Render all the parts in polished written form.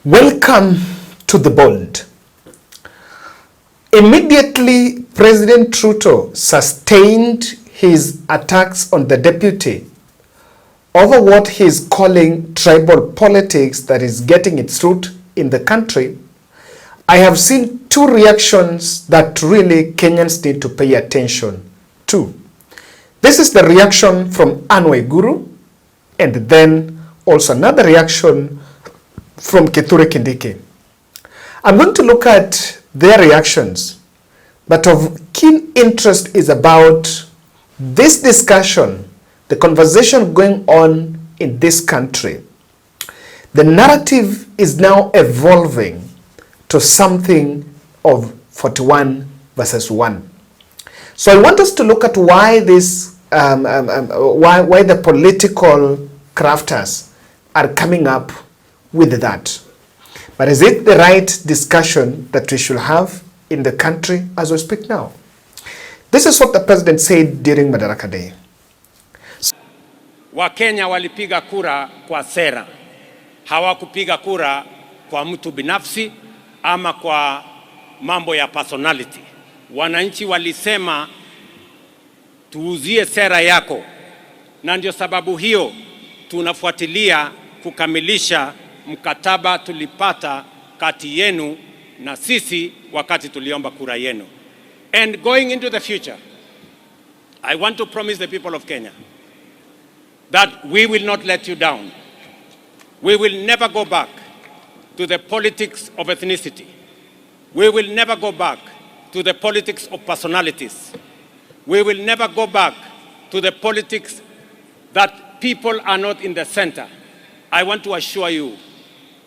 Welcome to the bold. Immediately, President Ruto sustained his attacks on the deputy over what he is calling tribal politics that is getting its root in the country. I have seen two reactions that really Kenyans need to pay attention to. This is the reaction from Anne Waiguru, and then also another reaction from Kithure Kindiki. I'm going to look at their reactions, but of keen interest is about this discussion, the conversation going on in this country. The narrative is now evolving to something of 41 versus 1. So I want us to look at why this, why the political crafters are coming up with that. But is it the right discussion that we should have in the country as we speak now? This is what the president said during Madaraka Day. Wakenya walipiga kura kwa sera. Hawakupiga kura kwa mtu binafsi ama kwa mambo ya personality. Wananchi walisema tuuzie sera yako. Na ndio sababu hiyo tunafuatilia kukamilisha mkataba tulipata kati yenu na sisi wakati tuliomba kura yenu. And going into the future, I want to promise the people of Kenya that we will not let you down. We will never go back to the politics of ethnicity. We will never go back to the politics of personalities. We will never go back to the politics that people are not in the center. I want to assure you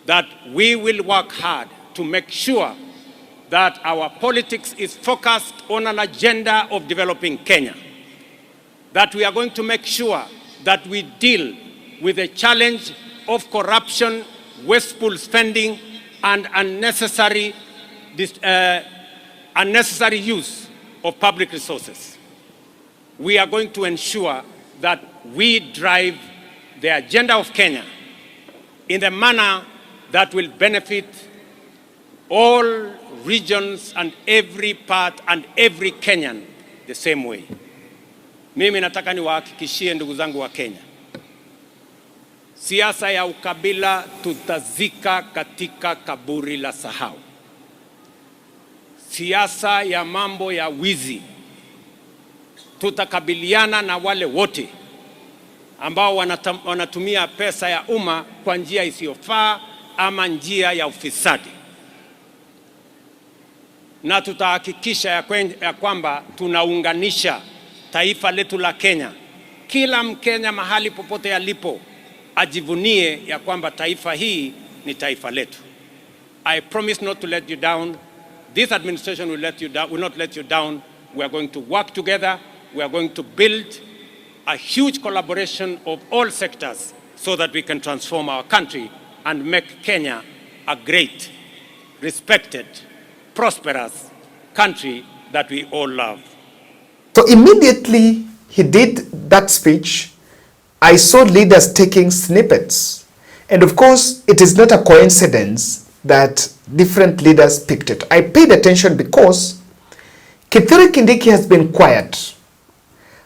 that we will work hard to make sure that our politics is focused on an agenda of developing Kenya. That we are going to make sure that we deal with the challenge of corruption, wasteful spending, and unnecessary use of public resources. We are going to ensure that we drive the agenda of Kenya in the manner that will benefit all regions and every part and every Kenyan the same way. Mimi nataka niwahakikishie ndugu zangu wa Kenya, siasa ya ukabila tutazika katika kaburi la sahau. Siasa ya mambo ya wizi tutakabiliana na wale wote ambao wanatumia pesa ya umma kwa njia isiyofaa ama njia ya ufisadi. Na tutahakikisha ya kwamba tunaunganisha taifa letu la Kenya. Kila Mkenya mahali popote alipo ajivunie ya kwamba taifa hii ni taifa letu. I promise not to let you down. This administration will not let you down. We are going to work together. We are going to build a huge collaboration of all sectors so that we can transform our country and make Kenya a great, respected, prosperous country that we all love. So immediately he did that speech, I saw leaders taking snippets. And of course, it is not a coincidence that different leaders picked it. I paid attention because Kithure Kindiki has been quiet.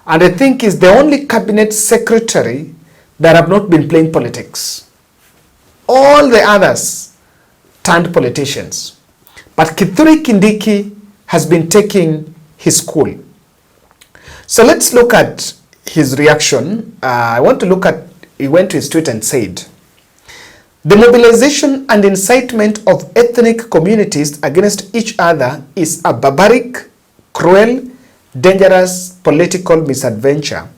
And I think is the only cabinet secretary that have not been playing politics. All the others turned politicians. But Kithure Kindiki has been taking his cool. So let's look at his reaction. I want to look at, he went to his tweet and said, "The mobilization and incitement of ethnic communities against each other is a barbaric, cruel, dangerous political misadventure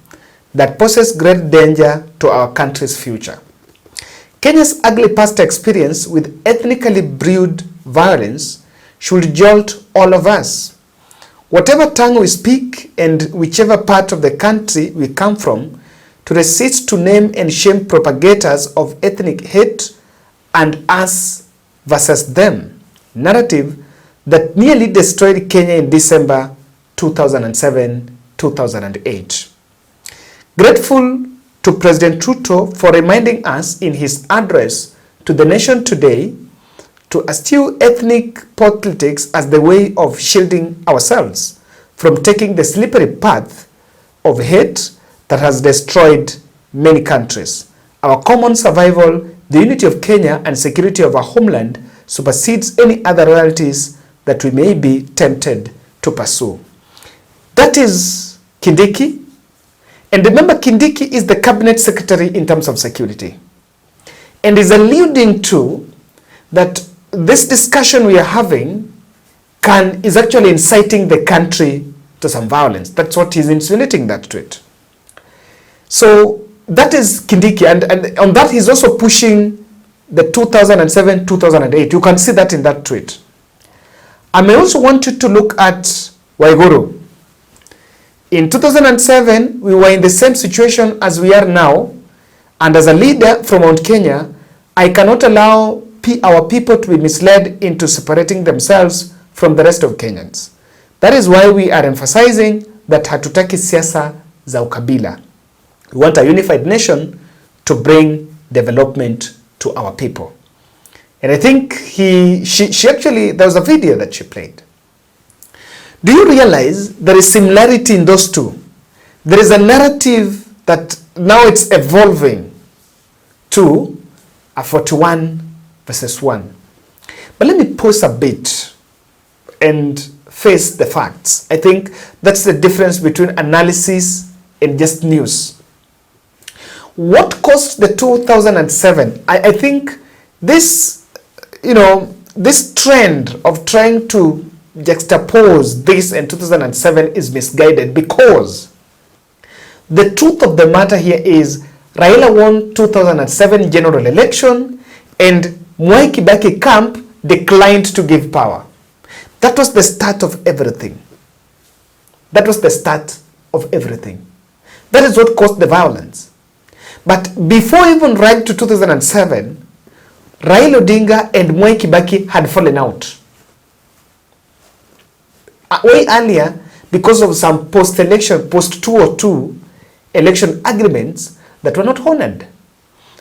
that poses great danger to our country's future. Kenya's ugly past experience with ethnically brewed violence should jolt all of us. Whatever tongue we speak and whichever part of the country we come from, to resist to name and shame propagators of ethnic hate and us versus them narrative that nearly destroyed Kenya in December 2007-2008. Grateful to President Ruto for reminding us in his address to the nation today to eschew ethnic politics as the way of shielding ourselves from taking the slippery path of hate that has destroyed many countries. Our common survival, the unity of Kenya, and security of our homeland supersedes any other realities that we may be tempted to pursue. That is Kindiki. And remember, Kindiki is the cabinet secretary in terms of security. And is alluding to that this discussion we are having is actually inciting the country to some violence. That's what he's insinuating that to it. So that is Kindiki. And on that, he's also pushing the 2007-2008. You can see that in that tweet. I may also want you to look at Waiguru. In 2007, we were in the same situation as we are now. And as a leader from Mount Kenya, I cannot allow our people to be misled into separating themselves from the rest of Kenyans. That is why we are emphasizing that hatutaki siasa za ukabila. We want a unified nation to bring development to our people. And I think she actually, there was a video that she played. Do you realize there is similarity in those two? There is a narrative that now it's evolving to a 41 versus 1. But let me pause a bit and face the facts. I think that's the difference between analysis and just news. What caused the 2007? I think this, this trend of trying to juxtapose this and 2007 is misguided, because the truth of the matter here is Raila won 2007 general election and Mwai Kibaki camp declined to give power. That was the start of everything. That was the start of everything. That is what caused the violence. But before even right to 2007, Raila Odinga and Mwai Kibaki had fallen out. Way earlier, because of some post-election, post-2002 election agreements that were not honored.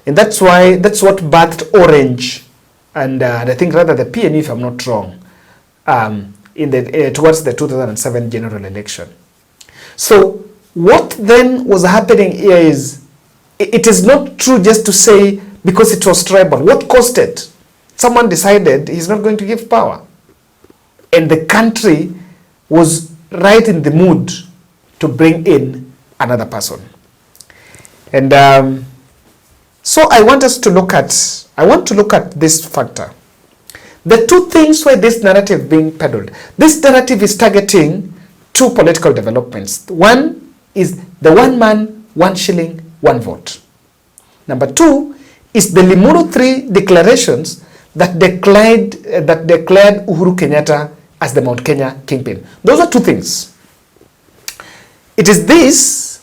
And that's what birthed Orange and I think rather the PNU, if I'm not wrong, towards the 2007 general election. So what then was happening here is, it is not true just to say because it was tribal. What caused it? Someone decided he's not going to give power. And the country was right in the mood to bring in another person. And so I want to look at this factor. The two things why this narrative being peddled. This narrative is targeting two political developments. One is the 1 man, 1 shilling, 1 vote. Number two is the Limuru 3 declarations that declared Uhuru Kenyatta as the Mount Kenya kingpin. Those are two things. It is this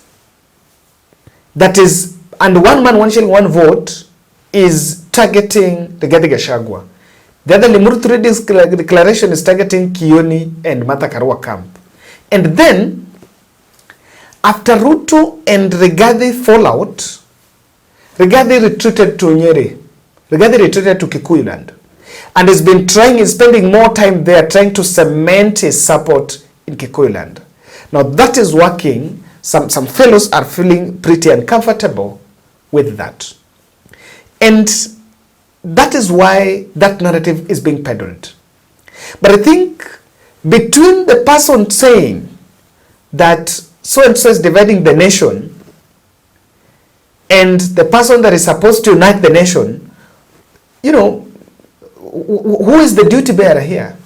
that is, and 1 man, 1 shilling, 1 vote is targeting Rigathi Gachagua. The other Limuru 3 declaration is targeting Kioni and Martha Karua camp. And then, after Ruto and Rigathi fallout, Rigathi retreated to Nyeri. Rigathi retreated to Kikuyu land. And has been spending more time there trying to cement his support in Kikuyu land. Now that is working. Some fellows are feeling pretty uncomfortable with that. And that is why that narrative is being peddled. But I think between the person saying that so-and-so is dividing the nation and the person that is supposed to unite the nation, who is the duty bearer here?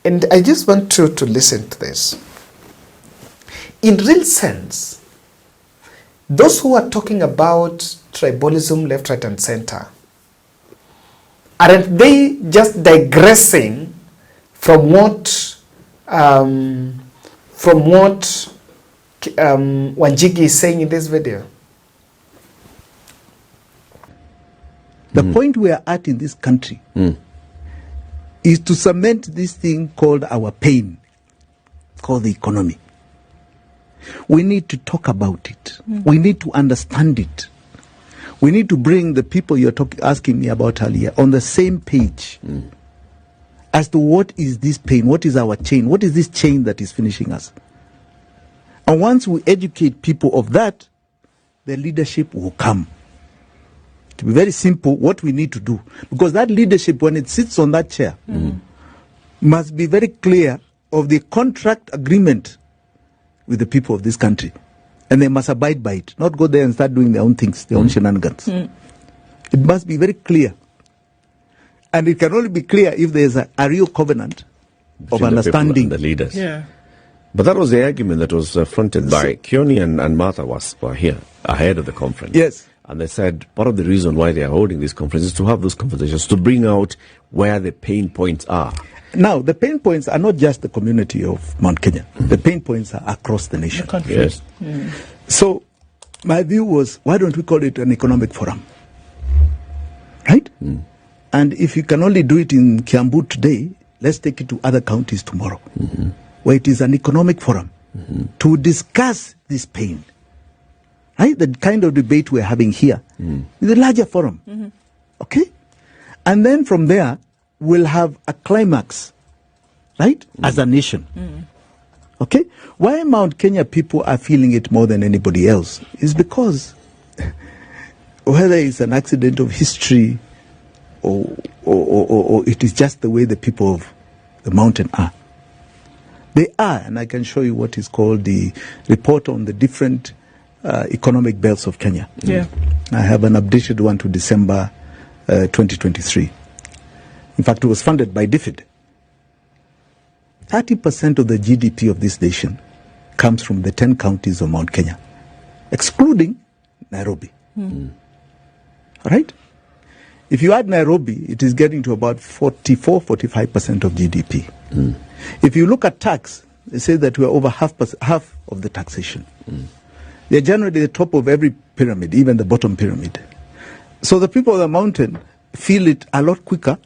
And I just want you to listen to this. In real sense, those who are talking about tribalism left, right, and center, aren't they just digressing from what Wanjigi is saying in this video? The point we are at in this country is to cement this thing called our pain, called the economy. We need to talk about it. We need to understand it. We need to bring the people you're asking me about earlier on the same page as to what is this pain, what is our chain, what is this chain that is finishing us. And once we educate people of that, the leadership will come. To be very simple, what we need to do, because that leadership, when it sits on that chair, must be very clear of the contract agreement with the people of this country. And they must abide by it, not go there and start doing their own things, their own shenanigans. It must be very clear. And it can only be clear if there is a real covenant of understanding. The leaders. Yeah. But that was the argument that was fronted by Kioni and Martha were here ahead of the conference. Yes. And they said part of the reason why they are holding this conference is to have those conversations, to bring out where the pain points are. Now, the pain points are not just the community of Mount Kenya. The pain points are across the nation. The country. Yes. So, my view was, why don't we call it an economic forum? Right? And if you can only do it in Kiambu today, let's take it to other counties tomorrow, where it is an economic forum to discuss this pain. Right? The kind of debate we're having here is a larger forum. Okay? And then from there, we'll have a climax, right? As a nation. Okay? Why Mount Kenya people are feeling it more than anybody else is because whether it's an accident of history or it is just the way the people of the mountain are. They are, and I can show you what is called the report on the different economic belts of Kenya. Yeah. I have an updated one to December 2023. In fact, it was funded by DFID. 30% of the GDP of this nation comes from the 10 counties of Mount Kenya, excluding Nairobi. All right? If you add Nairobi, it is getting to about 44-45% of GDP. If you look at tax, they say that we are over half of the taxation. They're generally the top of every pyramid, even the bottom pyramid. So the people of the mountain feel it a lot quicker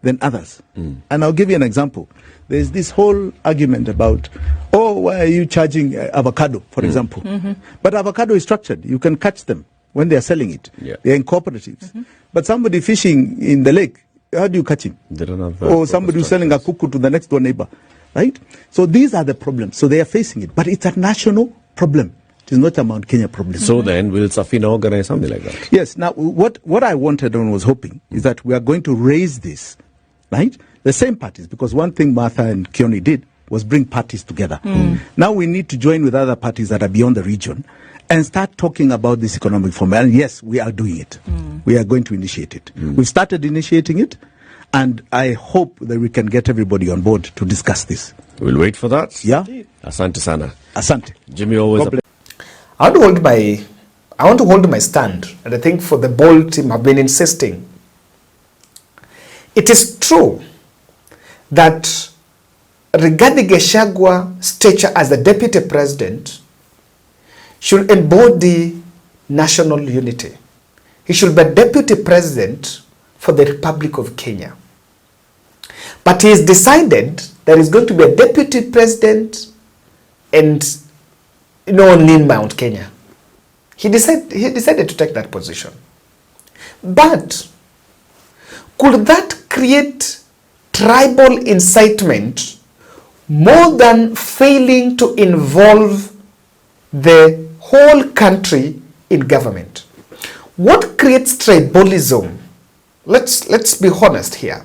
than others. And I'll give you an example. There's this whole argument about, why are you charging avocado, for example? But avocado is structured. You can catch them when they are selling it. Yeah. They're in cooperatives. But somebody fishing in the lake, how do you catch him? They don't have Or somebody who's selling a cuckoo to the next door neighbor. Right? So these are the problems. So they are facing it. But it's a national problem. It is not a Mount Kenya problem. So then, will Safina organize something like that? Yes. Now, what I wanted and was hoping is that we are going to raise this, right? The same parties, because one thing Martha and Kioni did was bring parties together. Now we need to join with other parties that are beyond the region and start talking about this economic forum. And yes, we are doing it. We are going to initiate it. We've started initiating it, and I hope that we can get everybody on board to discuss this. We'll wait for that. Yeah? Asante sana. Asante. Jimmy, always God bless. I want to hold my stand, and I think for the bold team have been insisting. It is true that Rigathi Gachagwa's stature as the deputy president should embody national unity. He should be deputy president for the Republic of Kenya. But he has decided that he's going to be a deputy president and only in Mount Kenya. He decided to take that position. But could that create tribal incitement more than failing to involve the whole country in government? What creates tribalism? Let's be honest here.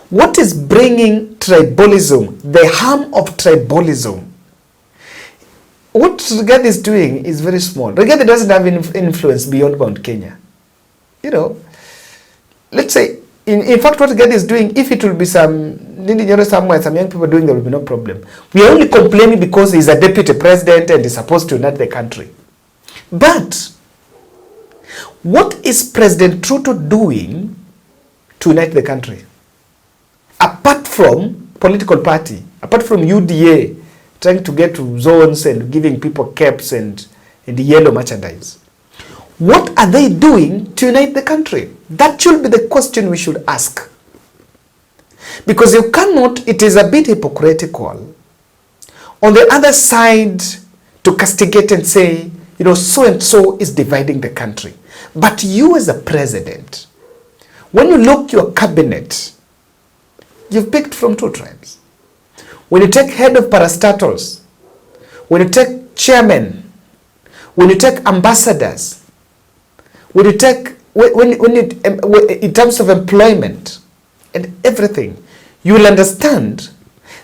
What is bringing tribalism, the harm of tribalism? What Rigathi is doing is very small. Rigathi doesn't have influence beyond Mount Kenya. Let's say, in fact, what Rigathi is doing, if it will be some young people doing, there will be no problem. We are only complaining because he's a deputy president and is supposed to unite the country. But what is President Trudeau doing to unite the country? Apart from political party, apart from UDA, trying to get to zones and giving people caps and yellow merchandise. What are they doing to unite the country? That should be the question we should ask. Because you cannot, it is a bit hypocritical on the other side to castigate and say, so and so is dividing the country. But you as a president, when you look your cabinet, you've picked from 2 tribes. When you take head of parastatals, when you take chairmen, when you take ambassadors, when you take, in terms of employment and everything, you will understand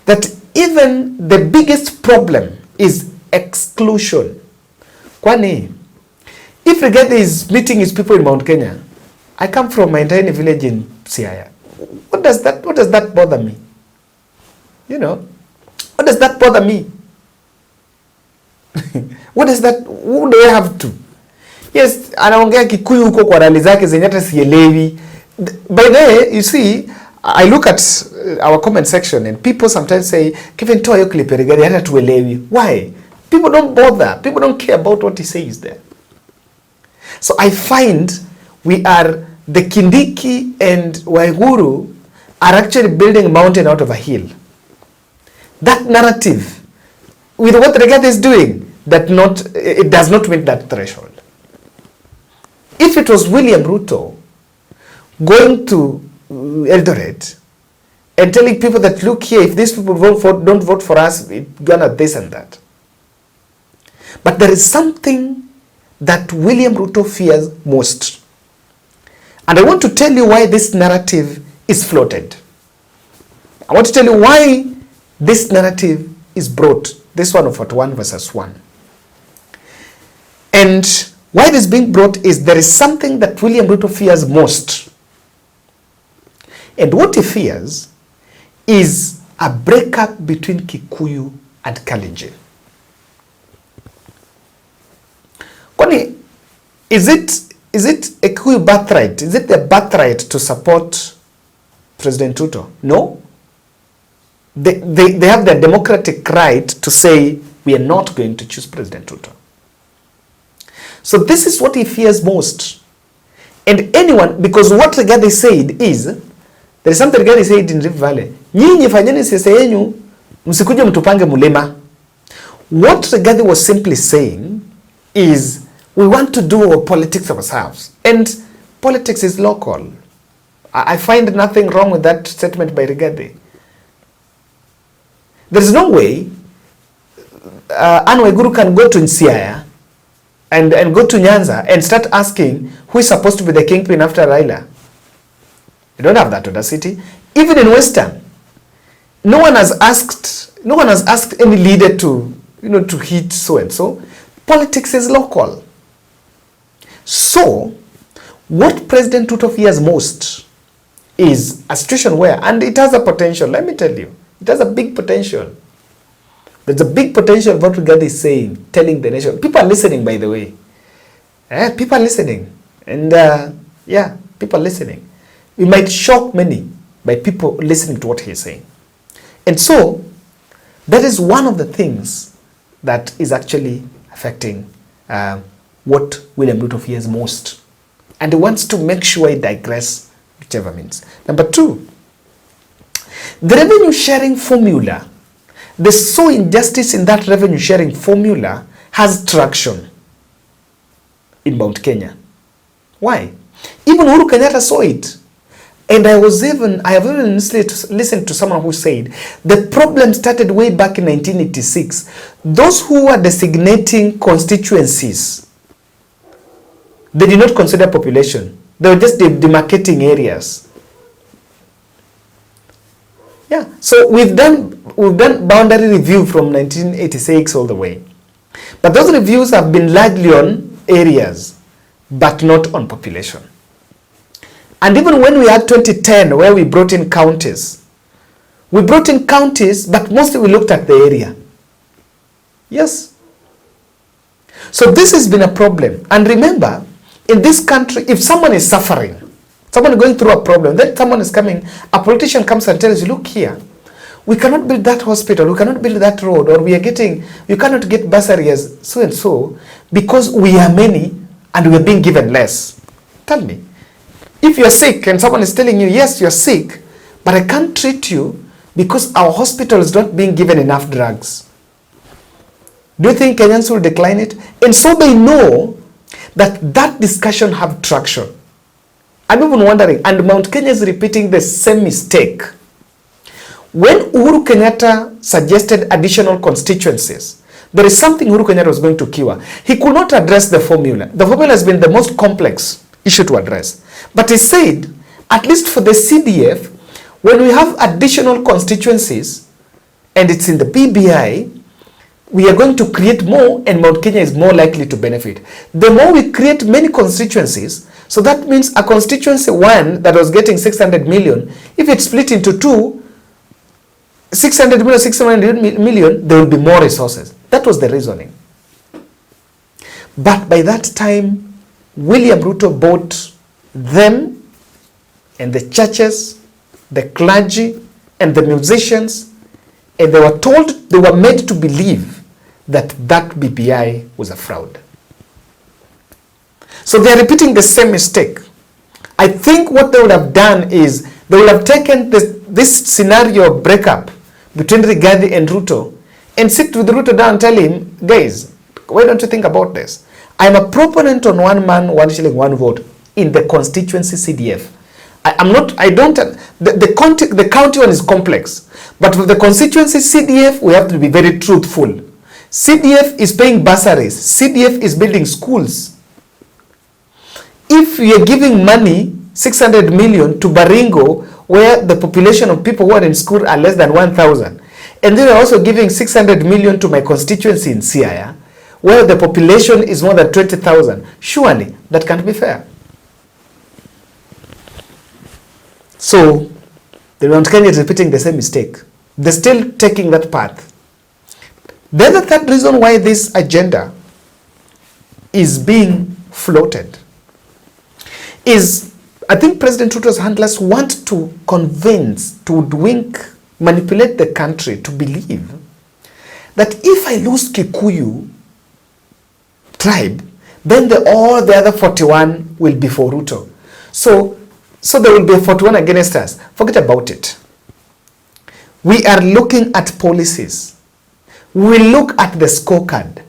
that even the biggest problem is exclusion. Kwani, if Rigathi is meeting his people in Mount Kenya, I come from my tiny village in Siaya. What does that bother me? You know, what does that bother me? What is that? Who do I have to? Yes, anaongea Kikuyu huko kwa rali zake zenye hata sielewi. By the way, you see, I look at our comment section and people sometimes say, Kevin, toa hiyo clip Rigathi hata tuelewi. Why? People don't bother. People don't care about what he says there. So I find we are, the Kindiki and Waiguru are actually building a mountain out of a hill. That narrative, with what Rigathi is doing, it does not meet that threshold. If it was William Ruto going to Eldoret and telling people that, look here, if these people don't vote for us, it's gonna this and that. But there is something that William Ruto fears most. And I want to tell you why this narrative is floated. I want to tell you why this narrative is brought, this one of 41 versus 1. And why it is being brought is there is something that William Ruto fears most. And what he fears is a breakup between Kikuyu and Kalenjin. Kwani, is it a Kikuyu birthright? Is it their birthright to support President Ruto? No. They have the democratic right to say, we are not going to choose President Ruto. So this is what he fears most. And anyone, because what Rigathi said is, there is something Rigathi said in Rift Valley, nyinyi fanyeni siasa yenu, msikuje mtupange mulema. What Rigathi was simply saying is, we want to do our politics ourselves. And politics is local. I find nothing wrong with that statement by Rigathi. There is no way Anne Waiguru can go to Siaya and go to Nyanza and start asking who is supposed to be the kingpin after Raila. You don't have that audacity. Even in Western, no one has asked any leader to, to hit so and so. Politics is local. So, what President Ruto fears most is a situation where, and it has a potential, let me tell you, it has a big potential. There's a big potential of what Rigathi is saying, telling the nation. People are listening, by the way. People are listening. And yeah, people are listening. We might shock many by people listening to what he's saying. And so, that is one of the things that is actually affecting what William Ruto fears most. And he wants to make sure he digress, whichever means. Number 2, the revenue sharing formula, the so injustice in that revenue sharing formula has traction in Mount Kenya. Why? Even Uhuru Kenyatta saw it. And I have even listened to someone who said the problem started way back in 1986. Those who were designating constituencies, they did not consider population. They were just demarcating areas. Yeah, so we've done boundary review from 1986 all the way. But those reviews have been largely on areas, but not on population. And even when we had 2010, where we brought in counties, but mostly we looked at the area. Yes. So this has been a problem. And remember, in this country, if someone is suffering, someone is going through a problem, then someone is coming, a politician comes and tells you, look here, we cannot build that hospital, we cannot build that road, or you cannot get bursary as so and so, because we are many and we are being given less. Tell me, if you're sick and someone is telling you, yes, you're sick, but I can't treat you because our hospital is not being given enough drugs, do you think Kenyans will decline it? And so they know that discussion have traction. I'm even wondering, and Mount Kenya is repeating the same mistake. When Uhuru Kenyatta suggested additional constituencies, there is something Uhuru Kenyatta was going to cure. He could not address the formula. The formula has been the most complex issue to address. But he said, at least for the CDF, when we have additional constituencies, and it's in the BBI, we are going to create more, and Mount Kenya is more likely to benefit. The more we create many constituencies, so that means a constituency one that was getting 600 million, if it's split into two, 600 million, 600 million, there will be more resources. That was the reasoning. But by that time, William Ruto bought them and the churches, the clergy, and the musicians, and they were told, they were made to believe that that BBI was a fraud. So they are repeating the same mistake. I think what they would have done is they would have taken this scenario of breakup between Rigathi and Ruto and sit with Ruto down and tell him, guys, why don't you think about this? I'm a proponent on one man, one shilling, one vote in the constituency CDF. The county one is complex, but for the constituency CDF, we have to be very truthful. CDF is paying bursaries. CDF is building schools. If you are giving money, 600 million to Baringo, where the population of people who are in school are less than 1,000, and then you're also giving 600 million to my constituency in Siaya, where the population is more than 20,000, surely that can't be fair. So, the Mount Kenya is repeating the same mistake. They're still taking that path. Then the third reason why this agenda is being floated is, I think President Ruto's handlers want to convince, to hoodwink, manipulate the country to believe that if I lose Kikuyu tribe, then all the other 41 will be for Ruto. So there will be 41 against us. Forget about it. We are looking at policies. We look at the scorecard.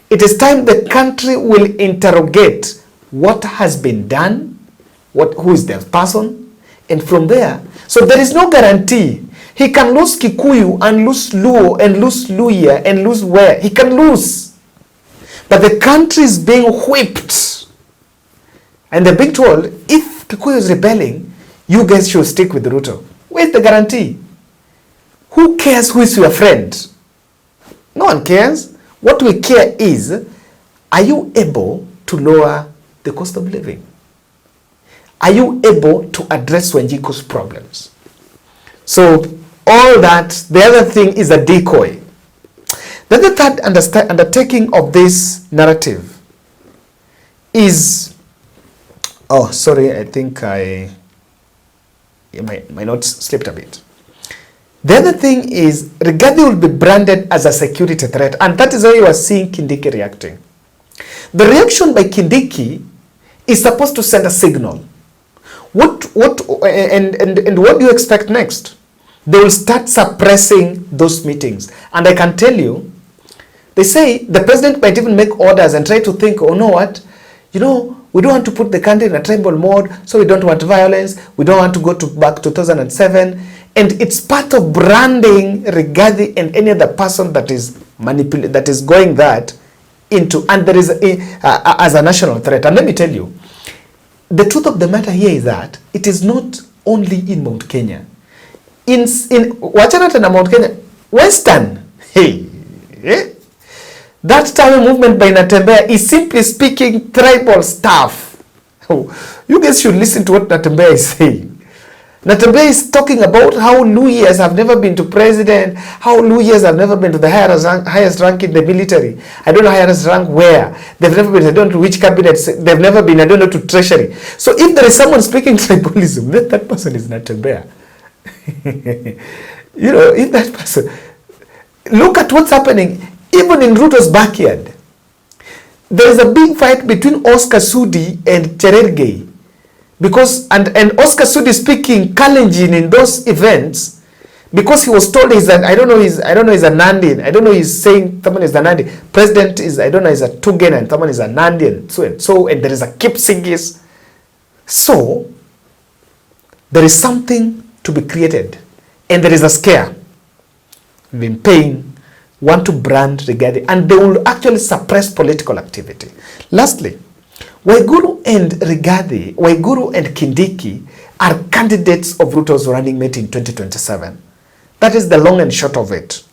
It is time the country will interrogate what has been done, who is the person, and from there. So there is no guarantee. He can lose Kikuyu and lose Luo and lose Luya and lose where. He can lose. But the country is being whipped. And they're being told, if Kikuyu is rebelling, you guys should stick with Ruto. Where's the guarantee? Who cares who is your friend? No one cares. What we care is, are you able to lower the cost of living? Are you able to address Wanjiku's problems? So all that, the other thing is a decoy. Then the third undertaking of this narrative is, oh, sorry, I think my notes slipped a bit. The other thing is, Rigathi will be branded as a security threat, and that is how you are seeing Kindiki reacting. The reaction by Kindiki is supposed to send a signal. What do you expect next? They will start suppressing those meetings. And I can tell you, they say the president might even make orders and try to think, oh, no, what? You know, we don't want to put the country in a tribal mode, so we don't want violence. We don't want to go back to 2007. And it's part of branding Rigathi and any other person that is going that into, and there is as a national threat. And let me tell you, the truth of the matter here is that it is not only in Mount Kenya. In Wachanata na Mount Kenya, Western, that Tawe movement by Natembeya is simply speaking tribal stuff. You guys should listen to what Natembeya is saying. Natembeya is talking about how Luyas have never been to president, how Luyas have never been to the highest rank in the military. I don't know highest rank where. They've never been, I don't know which cabinets, they've never been, I don't know, to treasury. So if there is someone speaking tribalism, then that person is Natembeya. You know, if that person, look at what's happening, even in Ruto's backyard. There is a big fight between Oscar Sudi and Cherargei. Because, and Oscar Sudi speaking Kalenjin in those events, because he was told he's I don't know he's a Nandian. I don't know he's saying someone is a Nandian. President is, I don't know, is a Tugen and someone is a Nandian. So and there is a Kipsigis. So there is something to be created, and there is a scare. We've been paying, want to brand Rigathi, and they will actually suppress political activity. Lastly, Waiguru and Rigathi, Waiguru and Kindiki are candidates of Ruto's running mate in 2027. That is the long and short of it.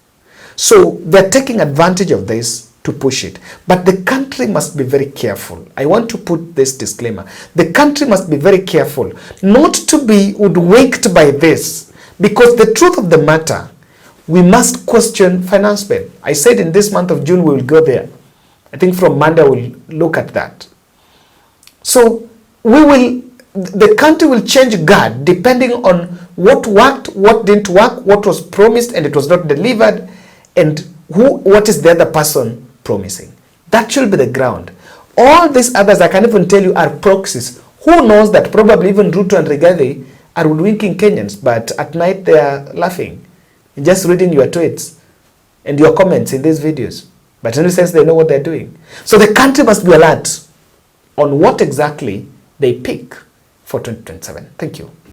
So they're taking advantage of this to push it. But the country must be very careful. I want to put this disclaimer. The country must be very careful not to be hoodwinked by this, because the truth of the matter, we must question finance bill. I said in this month of June we will go there. I think from Monday we'll look at that. So the country will change guard depending on what worked, what didn't work, what was promised and it was not delivered, and what is the other person promising. That should be the ground. All these others, I can even tell you, are proxies. Who knows that probably even Ruto and Rigathi are winking Kenyans, but at night they are laughing, just reading your tweets and your comments in these videos. But in a sense, they know what they're doing. So the country must be alert on what exactly they pick for 2027. Thank you.